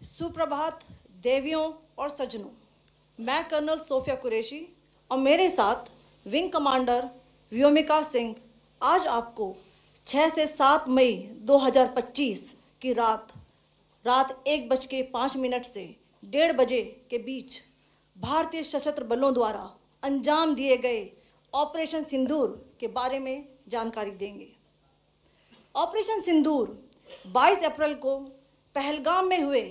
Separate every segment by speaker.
Speaker 1: सुप्रभात देवियों और सज्जनों, मैं कर्नल सोफिया कुरैशी और मेरे साथ विंग कमांडर व्योमिका सिंह आज आपको 6 से 7 मई 2025 की रात 1:05 से 1:30 बजे के बीच भारतीय सशस्त्र बलों द्वारा अंजाम दिए गए ऑपरेशन सिंदूर के बारे में जानकारी देंगे। ऑपरेशन सिंदूर 22 अप्रैल को पहलगाम में हुए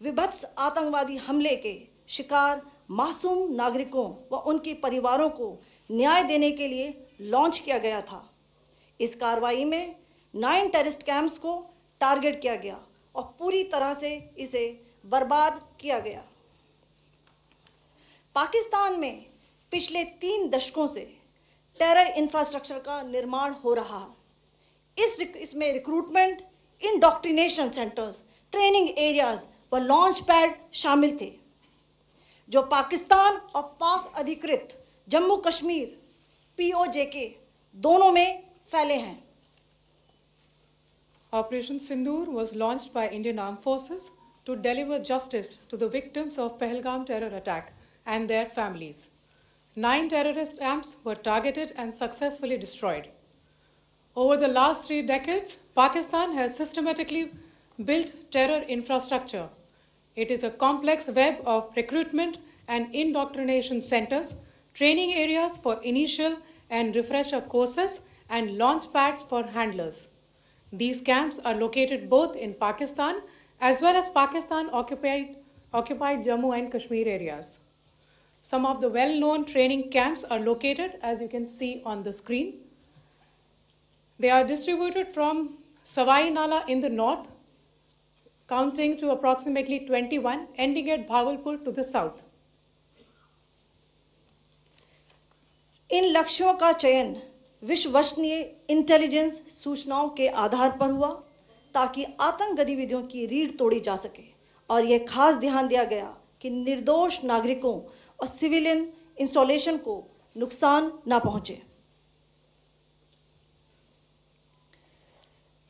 Speaker 1: विभत्स आतंकवादी हमले के शिकार मासूम नागरिकों व उनके परिवारों को न्याय देने के लिए लॉन्च किया गया था। इस कार्रवाई में 9 टेररिस्ट कैंप्स को टारगेट किया गया और पूरी तरह से इसे बर्बाद किया गया। पाकिस्तान में पिछले 3 दशकों से टेरर इंफ्रास्ट्रक्चर का निर्माण हो रहा है। इसमें recruitment, indoctrination centres, training areas व लॉन्च पैड शामिल थे, जो पाकिस्तान और पाक अधिकृत जम्मू कश्मीर POJK दोनों में फैले हैं।
Speaker 2: Operation Sindoor was launched by Indian Armed Forces to deliver justice to the victims of Pahalgam terror attack and their families. 9 terrorist camps were targeted and successfully destroyed. Over the last 3 decades, Pakistan has systematically built terror infrastructure. It is a complex web of recruitment and indoctrination centers, training areas for initial and refresher courses, and launch pads for handlers. These camps are located both in Pakistan as well as Pakistan-occupied Jammu and Kashmir areas. Some of the well-known training camps are located, as you can see on the screen. They are distributed from Savai Nala in the north, counting to approximately 21, ending at Bhagalpur to the south.
Speaker 1: इन लक्ष्यों का चयन विश्वसनीय intelligence सूचनाओं के आधार पर हुआ ताकि आतंक गतिविधियों की रीढ़ तोड़ी जा सके और यह खास ध्यान दिया गया कि निर्दोष नागरिकों और सिविलियन इंस्टॉलेशन को नुकसान न पहुंचे।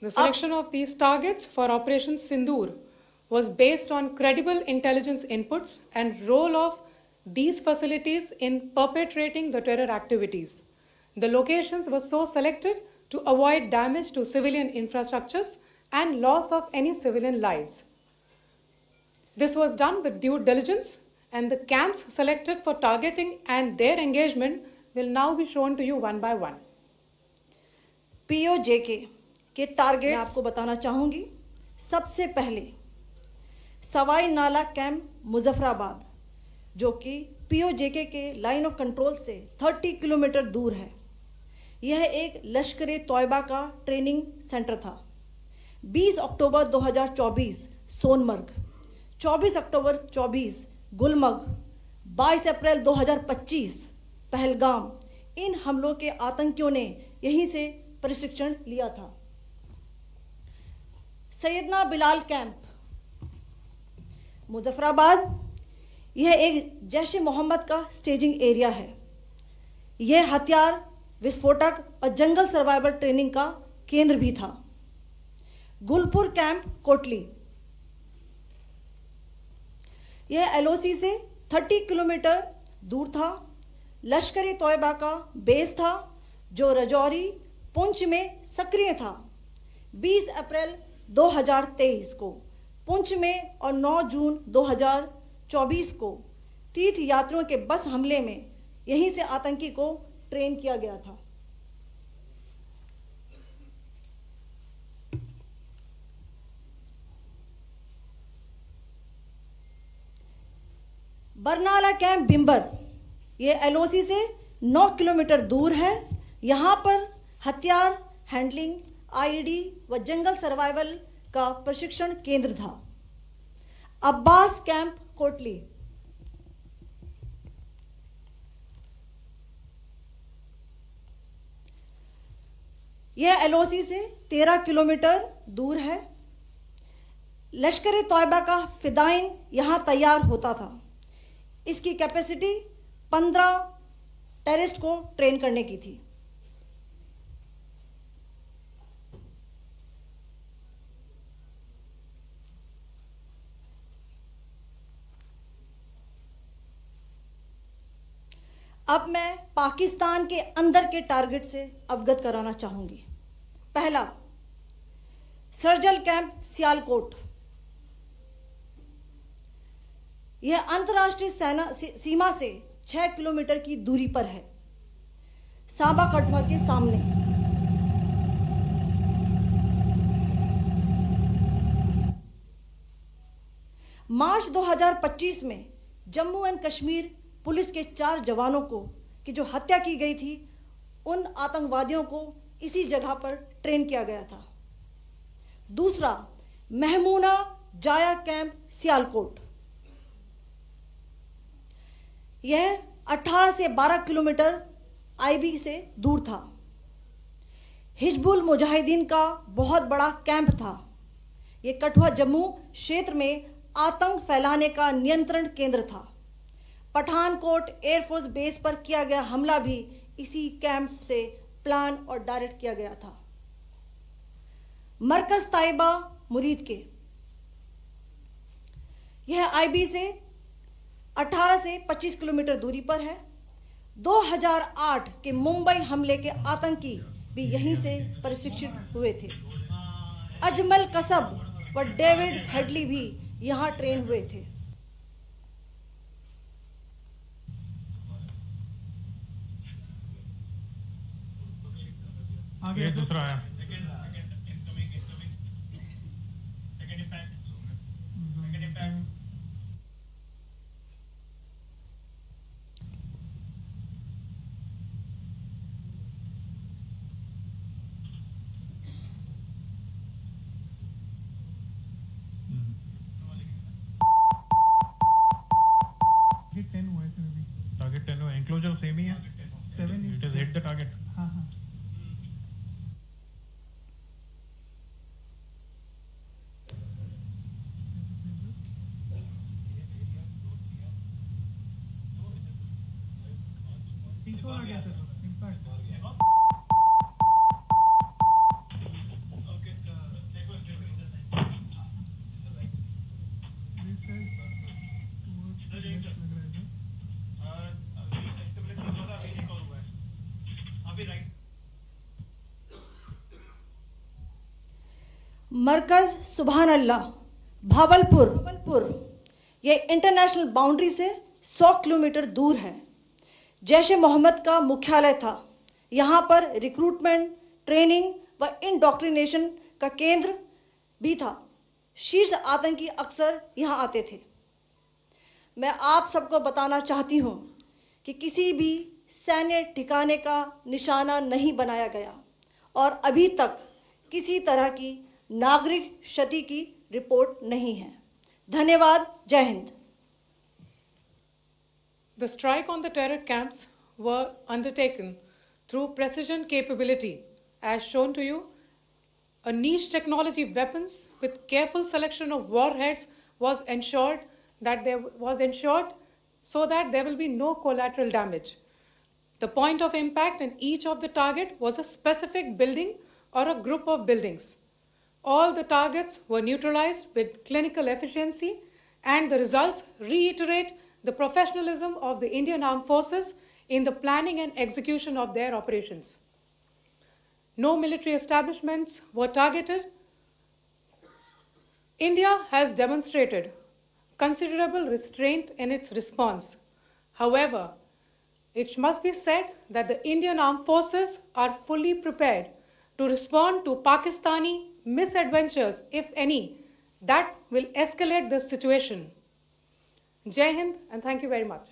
Speaker 2: The selection of these targets for Operation Sindoor was based on credible intelligence inputs and role of these facilities in perpetrating the terror activities. The locations were so selected to avoid damage to civilian infrastructures and loss of any civilian lives. This was done with due diligence, and the camps selected for targeting and their engagement will now be shown to you one by one.
Speaker 1: POJK के target मैं आपको बताना चाहूंगी। सबसे पहले सवाई नाला camp Muzaffarabad, जो कि POJK के लाइन ऑफ कंट्रोल से 30 किलोमीटर दूर है। यह एक लश्कर तौयबा का ट्रेनिंग सेंटर था। 20 अक्टूबर 2024 सोनमर्ग, 24 अक्टूबर 24 गुलमर्ग, 22 अप्रैल 2025 पहलगाम, इन हमलों के आतंकियों ने यहीं से प्रशिक्षण लिया था। सैयदना बिलाल कैंप मुजफ्फराबाद, यह एक जैश मोहम्मद का स्टेजिंग एरिया है। यह हथियार, विस्फोटक और जंगल सर्वाइवल ट्रेनिंग का केंद्र भी था। गुलपुर कैंप कोटली, यह LOC से 30 किलोमीटर दूर था। लश्कर तौयबा का बेस था जो रजौरी, पुंछ में सक्रिय था। 20 अप्रैल 2023 को पुंछ में और 9 जून 2024 को तीर्थ यात्रियों के बस हमले में यहीं से आतंकी को ट्रेन किया गया था। बरनाला कैंप बिंबर, यह LOC से 9 किलोमीटर दूर है। यहां पर हथियार, हैंडलिंग, IED व जंगल सर्वाइवल का प्रशिक्षण केंद्र था। अब्बास कैंप कोटली, यह LOC से 13 किलोमीटर दूर है। लश्कर तौयबा का फिदाइन यहां तैयार होता था। इसकी कैपेसिटी 15 टेररिस्ट को ट्रेन करने की थी। अब मैं पाकिस्तान के अंदर के टारगेट से अवगत कराना चाहूंगी। पहला, सर्जिकल कैंप सियालकोट। यह अंतर्राष्ट्रीय सीमा से 6 किलोमीटर की दूरी पर है, सांबा कठुआ के सामने। मार्च 2025 में जम्मू एंड कश्मीर पुलिस के 4 जवानों को की जो हत्या की गई थी, उन आतंकवादियों को इसी जगह पर ट्रेन किया गया था। दूसरा, महमूना जाया कैंप सियालकोट। यह 18 से 12 किलोमीटर आईबी से दूर था। हिजबुल मुजाहिदीन का बहुत बड़ा कैंप था। यह कठुआ जम्मू क्षेत्र में आतंक फैलाने का नियंत्रण केंद्र था। पठानकोट एयरफोर्स बेस पर किया गया हमला भी इसी कैंप से प्लान और डायरेक्ट किया गया था। मरकज ताइबा मुरीद के, यह आईबी से 18 से 25 किलोमीटर दूरी पर है। 2008 के मुंबई हमले के आतंकी भी यहीं से प्रशिक्षित हुए थे। अजमल कसब व डेविड हेडली भी यहां ट्रेन हुए थे।
Speaker 3: आगे दूसरा आया। टारगेट 10 हुआ, एंक्लोजर सेम ही है। 7 it is hit the target. हाँ हाँ। आ गया सर, इम्पैक्ट।
Speaker 1: मरकज सुभान अल्लाह भावलपुर, यह इंटरनेशनल बाउंड्री से 100 किलोमीटर दूर है। जैश ए मोहम्मद का मुख्यालय था। यहाँ पर रिक्रूटमेंट, ट्रेनिंग व इंडोक्ट्रिनेशन का केंद्र भी था। शीर्ष आतंकी अक्सर यहाँ आते थे। मैं आप सबको बताना चाहती हूँ कि किसी भी सैन्य ठिकाने का निशाना नहीं बनाया गया और अभी तक किसी तरह की नागरिक क्षति की रिपोर्ट नहीं है। धन्यवाद। जय Hind.
Speaker 2: The strike on the terror camps were undertaken through precision capability, as shown to you. A niche technology weapons with careful selection of warheads was ensured so that there will be no collateral damage. The point of impact in each of the target was a specific building or a group of buildings. All the targets were neutralized with clinical efficiency, and the results reiterate the professionalism of the Indian Armed Forces in the planning and execution of their operations. No military establishments were targeted. India has demonstrated considerable restraint in its response. However, it must be said that the Indian Armed Forces are fully prepared to respond to Pakistani misadventures, if any, that will escalate the situation. Jai Hind, and thank you very much.